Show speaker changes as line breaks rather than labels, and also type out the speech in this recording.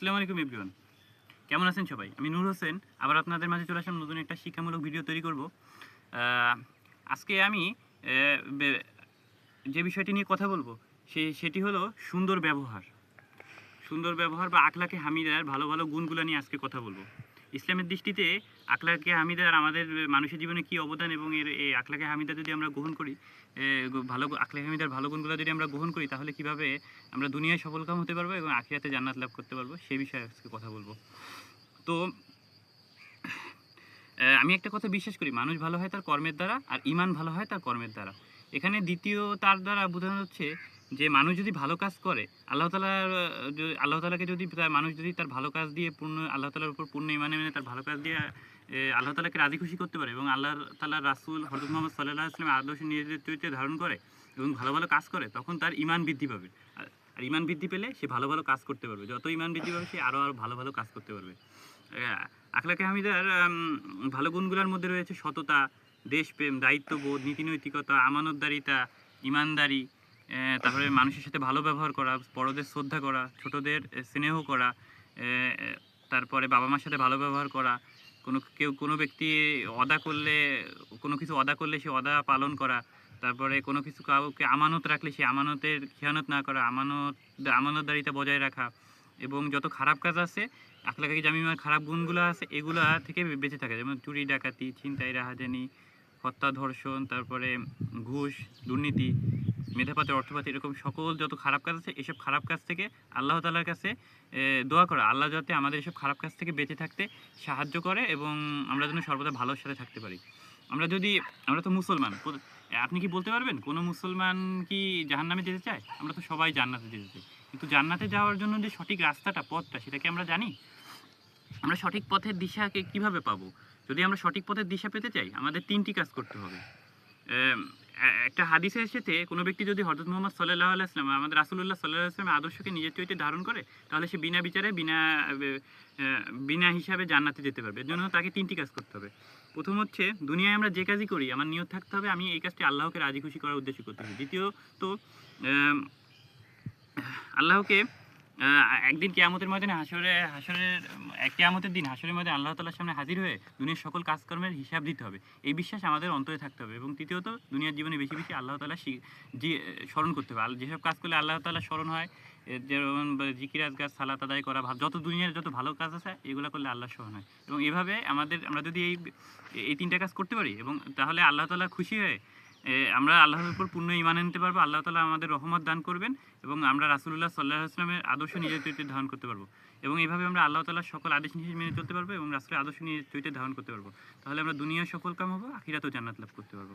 আসসালামু আলাইকুম এভরিওয়ান, কেমন আছেন সবাই? আমি নূর হোসেন আবার আপনাদের মাঝে চলে আসলাম নতুন একটা শিক্ষামূলক ভিডিও তৈরি করব। আজকে আমি যে বিষয়টি নিয়ে কথা বলবো সেটি হলো সুন্দর ব্যবহার। সুন্দর ব্যবহার বা আখলাকে হামিদার ভালো ভালো গুণগুলো নিয়ে আজকে কথা বলবো। ইসলামের দৃষ্টিতে আখলাকে হামিদার আমাদের মানুষের জীবনে কী অবদান এবং এই আখলাকে হামিদা যদি আমরা গ্রহণ করি, ভালো আখলাকে হামিদার ভালো গুণগুলো যদি আমরা গ্রহণ করি, তাহলে কীভাবে আমরা দুনিয়ায় সফলকাম হতে পারবো এবং আখিরাতে জান্নাত লাভ করতে পারবো, সেই বিষয়ে আজকে কথা বলবো। তো আমি একটা কথা বিশ্বাস করি, মানুষ ভালো হয় তার কর্মের দ্বারা, আর ঈমান ভালো হয় তার কর্মের দ্বারা। এখানে দ্বিতীয় তার দ্বারা বোঝানো হচ্ছে যে মানুষ যদি ভালো কাজ করে, আল্লাহ তাআলাকে যদি মানুষ যদি তার ভালো কাজ দিয়ে আল্লাহ তাআলার উপর পূর্ণ ঈমান এনে তার ভালো কাজ দিয়ে আল্লাহ তাআলাকে রাজি খুশি করতে পারে এবং আল্লাহ তাআলার রাসূল হযরত মুহাম্মদ সাল্লাল্লাহু আলাইহি ওয়াসাল্লামের আদর্শ নিজেদের চরিত্রে ধারণ করে এবং ভালো ভালো কাজ করে, তখন তার ঈমান বৃদ্ধি পাবে। আর ঈমান বৃদ্ধি পেলে সে ভালো ভালো কাজ করতে পারবে। যত ঈমান বৃদ্ধি পাবে সে আরও ভালো ভালো কাজ করতে পারবে। আখলাকে হামিদার ভালো গুণগুলোর মধ্যে রয়েছে সততা, দেশপ্রেম, দায়িত্ববোধ, নীতিনৈতিকতা, আমানতদারিতা, ইমানদারি, তারপরে মানুষের সাথে ভালো ব্যবহার করা, বড়দের শ্রদ্ধা করা, ছোটদের স্নেহ করা, তারপরে বাবা মার সাথে ভালো ব্যবহার করা, কোনো ব্যক্তি কোনো কিছু অদা করলে সে অদা পালন করা, তারপরে কোনো কিছু কাউকে আমানত রাখলে সে আমানতের খেয়ানত না করা, আমানতদারিতা বজায় রাখা, এবং যত খারাপ কাজ আছে আখলাকে জামিমার খারাপ গুণগুলো আছে এগুলা থেকে বেঁচে থাকা, যেমন চুরি, ডাকাতি, ছিনতাই, রাহাজানি, হত্যা, ধর্ষণ, তারপরে ঘুষ, দুর্নীতি, মেধাপাচার, অর্থপাচার, এরকম সকল যত খারাপ কাজ আছে এসব খারাপ কাজ থেকে আল্লাহ তাআলার কাছে দোয়া করা, আল্লাহ যাতে আমাদের এসব খারাপ কাজ থেকে বেঁচে থাকতে সাহায্য করে এবং আমরা যেন সর্বদা ভালোর সাথে থাকতে পারি। আমরা তো মুসলমান, আপনি কি বলতে পারবেন কোনো মুসলমান কি জাহান্নামে যেতে চায়? আমরা তো সবাই জান্নাতে যেতে চাই, কিন্তু জান্নাতে যাওয়ার জন্য যে সঠিক পথটা সেটা কি আমরা জানি? আমরা সঠিক পথের দিশাকে কিভাবে পাবো? যদি আমরা সঠিক পথের দিশা পেতে চাই, আমাদের ৩টি কাজ করতে হবে। এম একটা হাদিসে এসেছে, কোনো ব্যক্তি যদি হযরত মুহাম্মদ সাল্লাল্লাহু আলাইহি ওয়াসাল্লাম, আমাদের রাসূলুল্লাহ সাল্লাল্লাহু আলাইহি ওয়াসাল্লামের আদর্শকে নিজের চরিত্রে ধারণ করে, তাহলে সে বিনা বিচারে বিনা হিসাবে জান্নাতে যেতে পারবে। এর জন্য তাকে ৩টি কাজ করতে হবে। প্রথম হচ্ছে, দুনিয়ায় আমরা যে কাজই করি আমার নিয়ত থাকতে হবে আমি এই কাজটি আল্লাহকে রাজি খুশি করার উদ্দেশ্যে করতেছি। দ্বিতীয়ত, আম আল্লাহকে একদিন কিয়ামতের ময়দানে কিয়ামতের দিন হাশরের ময়দানে আল্লাহ তাআলার সামনে হাজির হয়ে দুনিয়ার সকল কাজকর্মের হিসাব দিতে হবে। এই বিশ্বাস আমাদের অন্তরে থাকতে হবে। এবং তৃতীয়ত, দুনিয়ার জীবনে বেশি বেশি আল্লাহ তাআলা স্মরণ করতে হবে। যেসব কাজ করলে আল্লাহ তাআলা স্মরণ হয়, যেমন জিকির, আজকার, সালাত আদায় করা, দুনিয়ার যত ভালো কাজ আছে এগুলো করলে আল্লাহ স্মরণ হয়। এবং এভাবে আমরা যদি এই ৩টা কাজ করতে পারি, এবং তাহলে আল্লাহ তাআলা খুশি হয়ে আমরা আল্লাহর উপর পূর্ণ ঈমান আনতে পারবো, আল্লাহ তাআলা আমাদের রহমত দান করবেন এবং আমরা রাসূলুল্লাহ সাল্লাল্লাহু আলাইহি ওয়াসাল্লামের আদর্শ নিজের চরিত্রে ধারণ করতে পারবো। এবং এইভাবে আমরা আল্লাহ তাআলার সকল আদেশ নিষেধ মেনে চলতে পারবো এবং রাসূলের আদর্শ নিজের চরিত্রে ধারণ করতে পারবো। তাহলে আমরা দুনিয়ায় সফলকাম হবো, আখিরাতেও জান্নাত লাভ করতে পারবো।